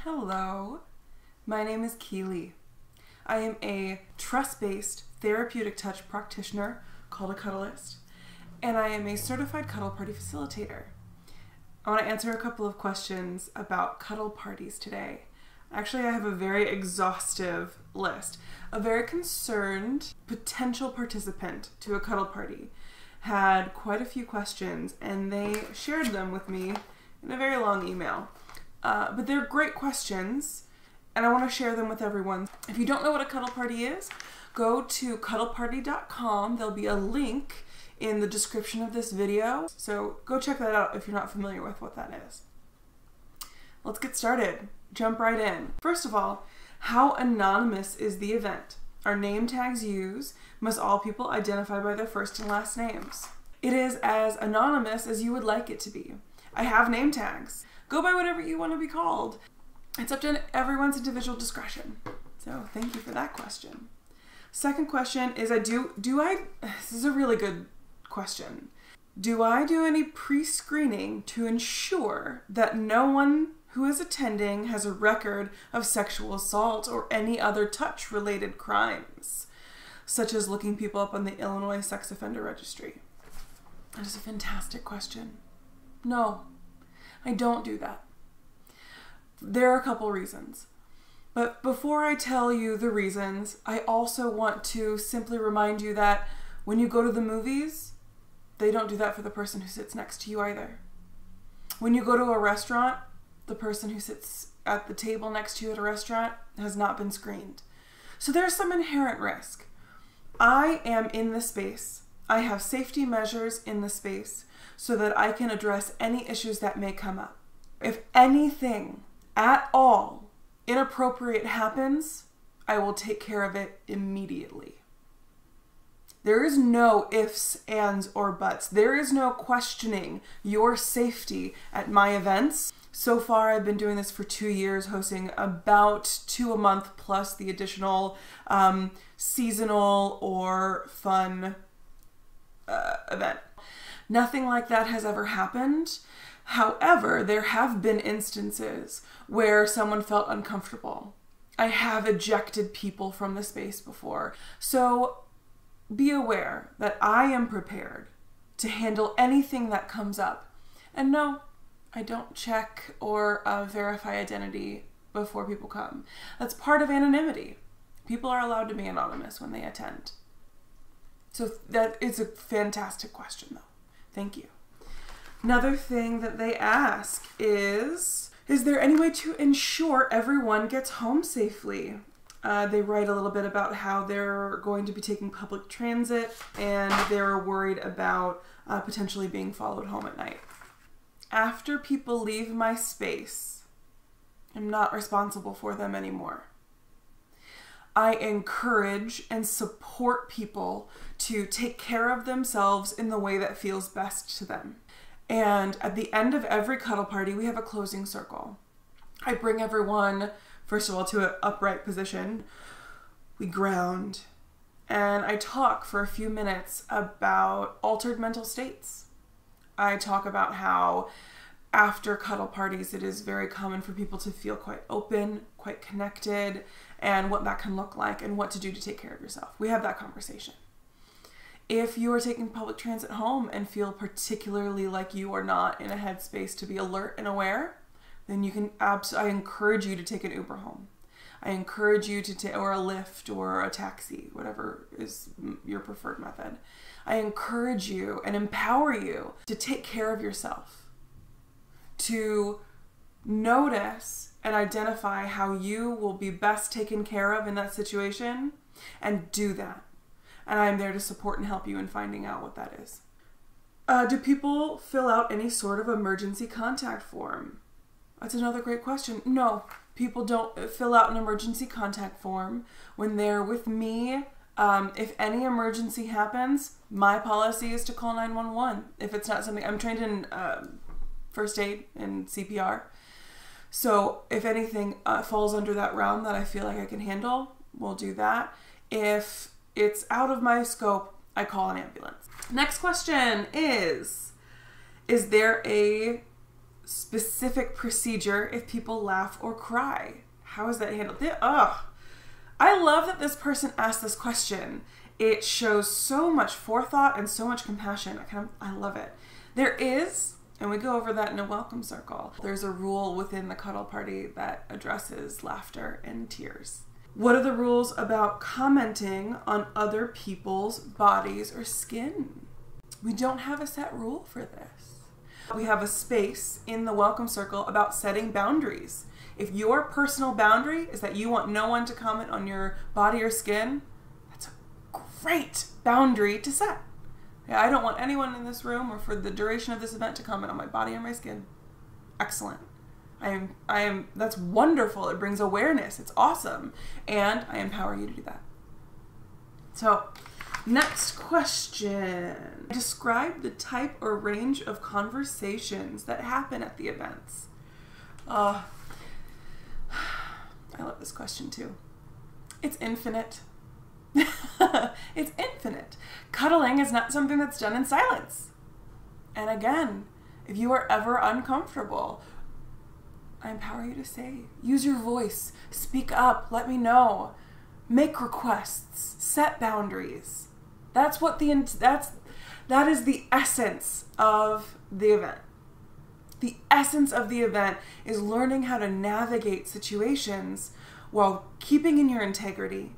Hello, my name is Keeley. I am a trust-based therapeutic touch practitioner called a Cuddleist, and I am a certified cuddle party facilitator. I want to answer a couple of questions about cuddle parties today. Actually, I have a very exhaustive list. A very concerned potential participant to a cuddle party had quite a few questions, and they shared them with me in a very long email. But they're great questions, and I want to share them with everyone. If you don't know what a cuddle party is, go to cuddleparty.com. There'll be a link in the description of this video, so go check that out if you're not familiar with what that is. Let's get started. Jump right in. First of all, how anonymous is the event? Are name tags used? Must all people identify by their first and last names? It is as anonymous as you would like it to be. I have name tags. Go by whatever you want to be called. It's up to everyone's individual discretion. So thank you for that question. Second question is, this is a really good question. Do I do any pre-screening to ensure that no one who is attending has a record of sexual assault or any other touch-related crimes, such as looking people up on the Illinois Sex Offender Registry? That is a fantastic question. No, I don't do that. There are a couple reasons. But before I tell you the reasons, I also want to simply remind you that when you go to the movies, they don't do that for the person who sits next to you either. When you go to a restaurant, the person who sits at the table next to you at a restaurant has not been screened. So there's some inherent risk. I am in the space. I have safety measures in the space so that I can address any issues that may come up. If anything at all inappropriate happens, I will take care of it immediately. There is no ifs, ands, or buts. There is no questioning your safety at my events. So far, I've been doing this for 2 years, hosting about 2 a month plus the additional seasonal or fun event. Nothing like that has ever happened. However, there have been instances where someone felt uncomfortable. I have ejected people from the space before. So be aware that I am prepared to handle anything that comes up. And no, I don't check or verify identity before people come. That's part of anonymity. People are allowed to be anonymous when they attend. So that is a fantastic question, though. Thank you. Another thing that they ask is there any way to ensure everyone gets home safely? They write a little bit about how they're going to be taking public transit and they're worried about potentially being followed home at night. After people leave my space, I'm not responsible for them anymore. I encourage and support people to take care of themselves in the way that feels best to them. And at the end of every cuddle party, we have a closing circle. I bring everyone, first of all, to an upright position. We ground. And I talk for a few minutes about altered mental states. I talk about how after cuddle parties, it is very common for people to feel quite open, quite connected, and what that can look like and what to do to take care of yourself. We have that conversation. If you are taking public transit home and feel particularly like you are not in a headspace to be alert and aware, then you can I encourage you to take an Uber home. I encourage you to take, or a Lyft or a taxi, whatever is your preferred method. I encourage you and empower you to take care of yourself, to notice and identify how you will be best taken care of in that situation, and do that. And I'm there to support and help you in finding out what that is. Do people fill out any sort of emergency contact form? That's another great question. No, people don't fill out an emergency contact form when they're with me. If any emergency happens, my policy is to call 911. If it's not something, I'm trained in first aid and CPR. So if anything falls under that realm that I feel like I can handle, we'll do that. If it's out of my scope, I call an ambulance. Next question is there a specific procedure if people laugh or cry? How is that handled? Ugh. I love that this person asked this question. It shows so much forethought and so much compassion. I love it. There is, and we go over that in a welcome circle, there's a rule within the cuddle party that addresses laughter and tears. What are the rules about commenting on other people's bodies or skin? We don't have a set rule for this. We have a space in the welcome circle about setting boundaries. If your personal boundary is that you want no one to comment on your body or skin, that's a great boundary to set. Yeah, I don't want anyone in this room or for the duration of this event to comment on my body or my skin. Excellent. That's wonderful. It brings awareness. It's awesome. And I empower you to do that. So, next question. Describe the type or range of conversations that happen at the events. I love this question too. It's infinite. It's infinite. Cuddling is not something that's done in silence. And again, if you are ever uncomfortable, I empower you to say, use your voice, speak up, let me know, make requests, set boundaries. That is the essence of the event. The essence of the event is learning how to navigate situations while keeping in your integrity,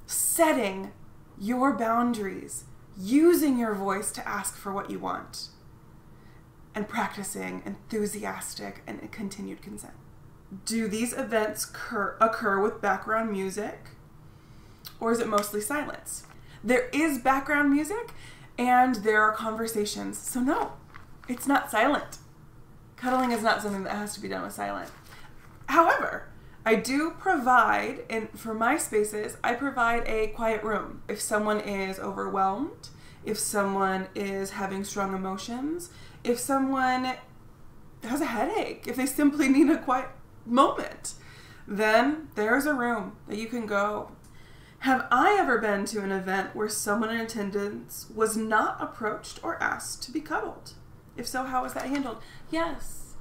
setting your boundaries, using your voice to ask for what you want, and practicing enthusiastic and continued consent. Do these events occur with background music, or is it mostly silence? There is background music and there are conversations, so no, it's not silent. Cuddling is not something that has to be done with silence. However, I do provide, and for my spaces, I provide a quiet room. If someone is overwhelmed, if someone is having strong emotions, if someone has a headache, if they simply need a quiet moment, then there's a room that you can go. Have I ever been to an event where someone in attendance was not approached or asked to be cuddled? If so, how was that handled? Yes.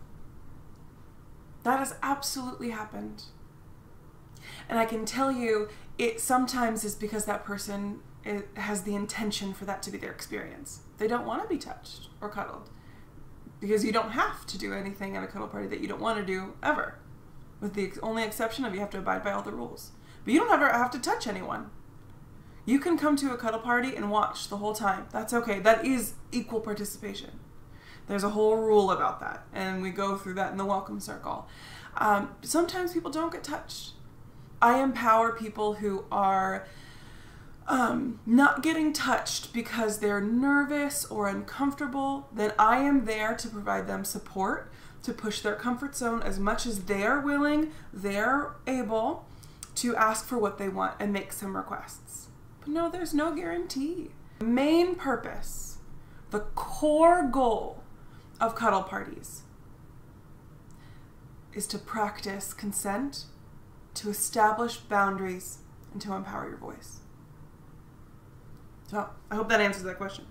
That has absolutely happened. And I can tell you, it sometimes is because that person has the intention for that to be their experience. They don't want to be touched or cuddled. Because you don't have to do anything at a cuddle party that you don't want to do ever. With the only exception of you have to abide by all the rules. But you don't ever have to touch anyone. You can come to a cuddle party and watch the whole time. That's okay. That is equal participation. There's a whole rule about that. And we go through that in the welcome circle. Sometimes people don't get touched. I empower people who are not getting touched because they're nervous or uncomfortable. Then I am there to provide them support, to push their comfort zone as much as they're willing, they're able to ask for what they want and make some requests. But no, there's no guarantee. The main purpose, the core goal of cuddle parties is to practice consent, to establish boundaries, and to empower your voice. So I hope that answers that question.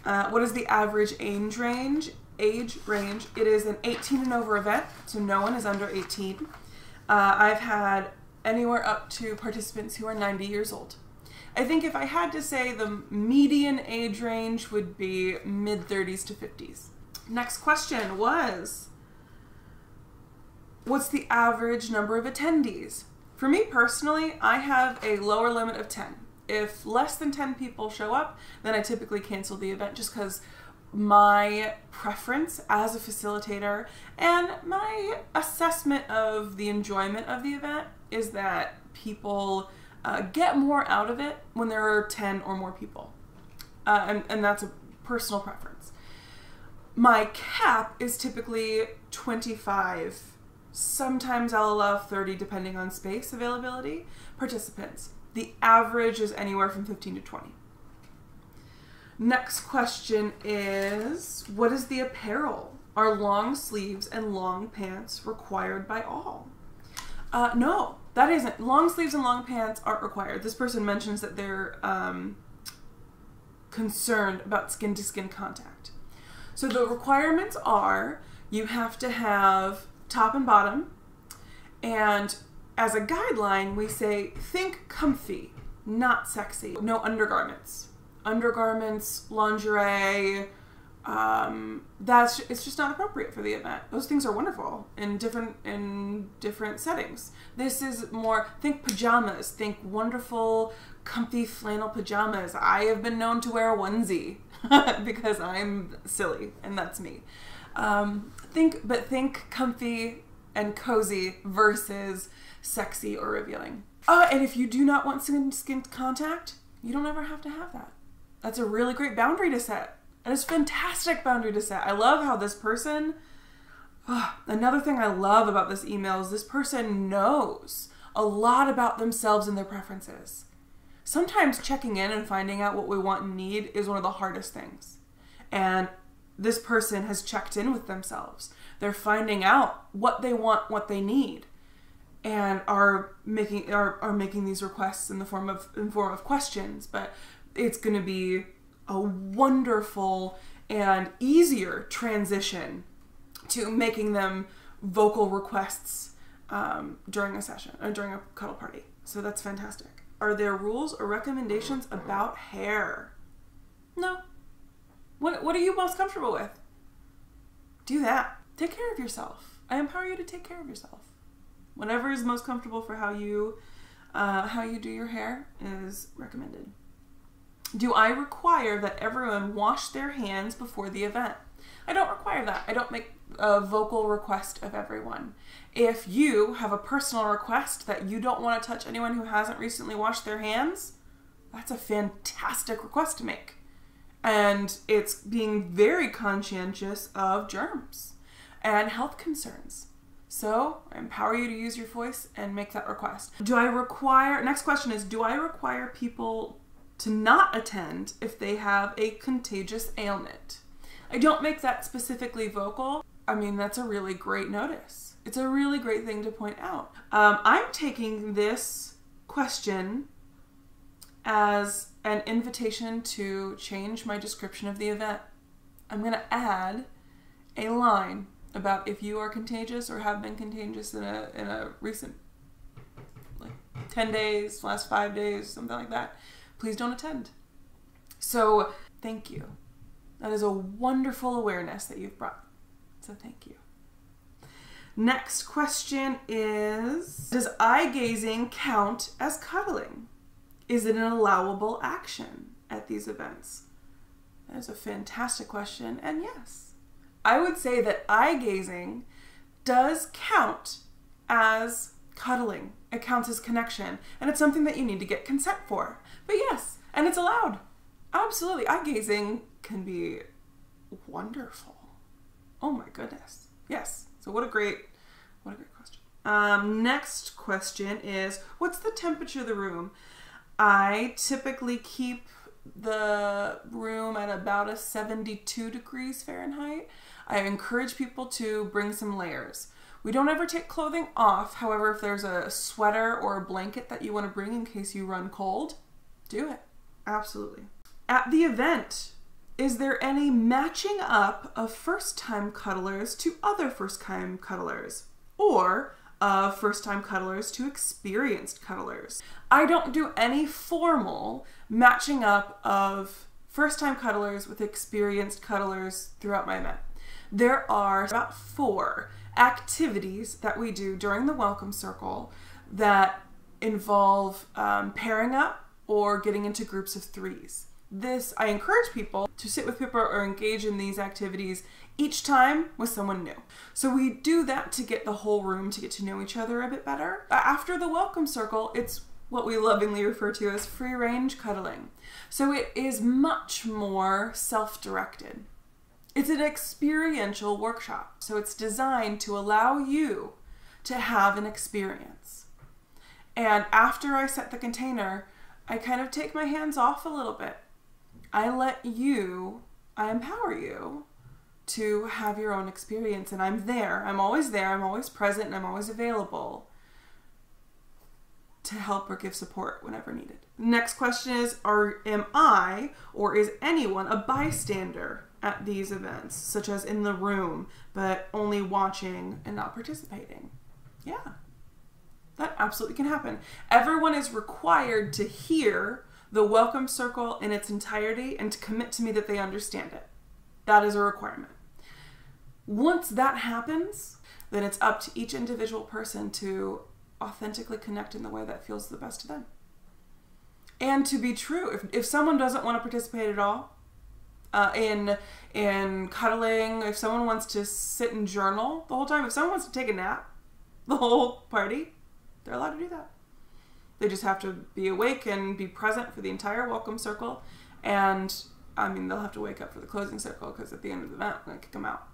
What is the average age range? It is an 18 and over event, so no one is under 18. I've had anywhere up to participants who are 90 years old. I think if I had to say, the median age range would be mid-30s to 50s. Next question was, what's the average number of attendees? For me personally, I have a lower limit of 10. If less than 10 people show up, then I typically cancel the event just because my preference as a facilitator and my assessment of the enjoyment of the event is that people get more out of it when there are 10 or more people. And that's a personal preference. My cap is typically 25. Sometimes I'll allow 30 depending on space availability. Participants. The average is anywhere from 15 to 20. Next question is, what is the apparel? Are long sleeves and long pants required by all? No, that isn't. Long sleeves and long pants aren't required. This person mentions that they're concerned about skin-to-skin contact. So the requirements are You have to have top and bottom. And as a guideline, we say, think comfy, not sexy. No undergarments. Undergarments, lingerie, it's just not appropriate for the event. Those things are wonderful in different settings. This is more, think pajamas, think wonderful, comfy flannel pajamas. I have been known to wear a onesie because I'm silly, and that's me. Think comfy and cozy versus sexy or revealing. And if you do not want skin contact, you don't ever have to have that. That's a really great boundary to set. And it's a fantastic boundary to set. I love how this person, another thing I love about this email is this person knows a lot about themselves and their preferences. Sometimes checking in and finding out what we want and need is one of the hardest things. And this person has checked in with themselves. They're finding out what they want, what they need, and are making these requests in the form of questions. But it's going to be a wonderful and easier transition to making them vocal requests during a session or during a cuddle party. So that's fantastic. Are there rules or recommendations about hair? No. What are you most comfortable with? Do that. Take care of yourself. I empower you to take care of yourself. Whatever is most comfortable for how you do your hair is recommended. Do I require that everyone wash their hands before the event? I don't require that. I don't make a vocal request of everyone. If you have a personal request that you don't want to touch anyone who hasn't recently washed their hands, that's a fantastic request to make. And it's being very conscientious of germs and health concerns. So I empower you to use your voice and make that request. Next question is, do I require people to not attend if they have a contagious ailment? I don't make that specifically vocal. I mean, that's a really great notice. It's a really great thing to point out. I'm taking this question as an invitation to change my description of the event. I'm going to add a line about if you are contagious or have been contagious in a recent, like 10 days, last 5 days, something like that, please don't attend. So thank you. That is a wonderful awareness that you've brought. So thank you. Next question is, does eye gazing count as cuddling? Is it an allowable action at these events? That is a fantastic question, and yes. I would say that eye gazing does count as cuddling. It counts as connection, and it's something that you need to get consent for. But yes, and it's allowed. Absolutely, eye gazing can be wonderful. Oh my goodness. Yes. So what a great question. Next question is, what's the temperature of the room? I typically keep the room at about a 72 degrees Fahrenheit. I encourage people to bring some layers. We don't ever take clothing off. However, if there's a sweater or a blanket that you want to bring in case you run cold, do it. Absolutely. At the event, is there any matching up of first-time cuddlers to other first-time cuddlers? Or of first-time cuddlers to experienced cuddlers? I don't do any formal matching up of first-time cuddlers with experienced cuddlers throughout my event. There are about 4 activities that we do during the welcome circle that involve pairing up or getting into groups of 3s. I encourage people to sit with people or engage in these activities each time with someone new. So we do that to get the whole room to get to know each other a bit better. After the welcome circle, it's what we lovingly refer to as free range cuddling. So it is much more self-directed. It's an experiential workshop. So it's designed to allow you to have an experience. And after I set the container, I kind of take my hands off a little bit. I empower you to have your own experience, and I'm there. I'm always there. I'm always present, and I'm always available to help or give support whenever needed. Next question is, am I or is anyone a bystander at these events, such as in the room, but only watching and not participating. Yeah, that absolutely can happen. Everyone is required to hear the welcome circle in its entirety and to commit to me that they understand it. That is a requirement. Once that happens, then it's up to each individual person to authentically connect in the way that feels the best to them. And to be true, if someone doesn't want to participate at all in cuddling, if someone wants to sit and journal the whole time, if someone wants to take a nap the whole party, they're allowed to do that. They just have to be awake and be present for the entire welcome circle. And I mean, they'll have to wake up for the closing circle because at the end of the event, I'm going to kick them out.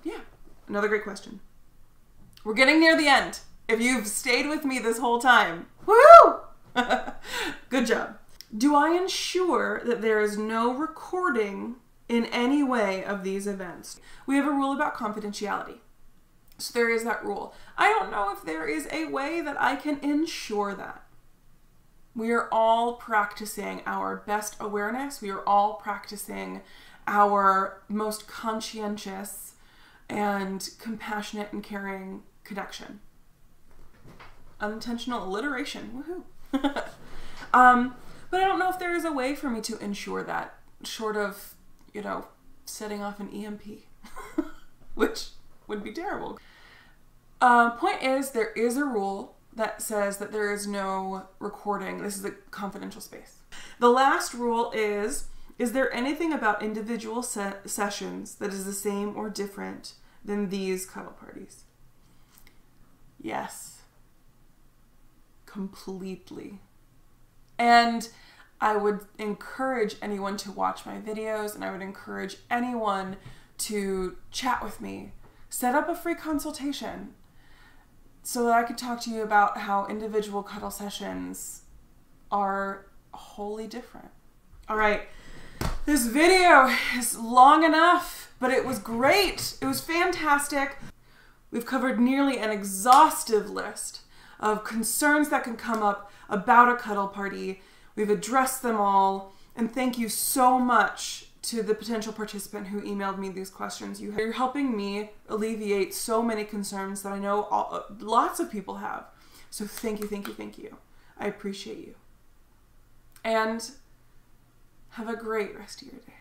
Yeah, another great question. We're getting near the end. If you've stayed with me this whole time, woohoo! Good job. Do I ensure that there is no recording in any way of these events? We have a rule about confidentiality. So there is that rule. I don't know if there is a way that I can ensure that. We are all practicing our best awareness. We are all practicing our most conscientious and compassionate and caring connection. Unintentional alliteration, woohoo. But I don't know if there is a way for me to ensure that, short of, you know, setting off an EMP, which would be terrible. Point is, there is a rule that says that there is no recording. This is a confidential space. The last rule is there anything about individual sessions that is the same or different than these cuddle parties? Yes. Completely. And I would encourage anyone to watch my videos, and I would encourage anyone to chat with me. Set up a free consultation so that I could talk to you about how individual cuddle sessions are wholly different. All right, this video is long enough, but it was great. It was fantastic. We've covered nearly an exhaustive list of concerns that can come up about a cuddle party. We've addressed them all, and thank you so much to the potential participant who emailed me these questions. You're helping me alleviate so many concerns that I know lots of people have. So thank you, thank you, thank you. I appreciate you. And have a great rest of your day.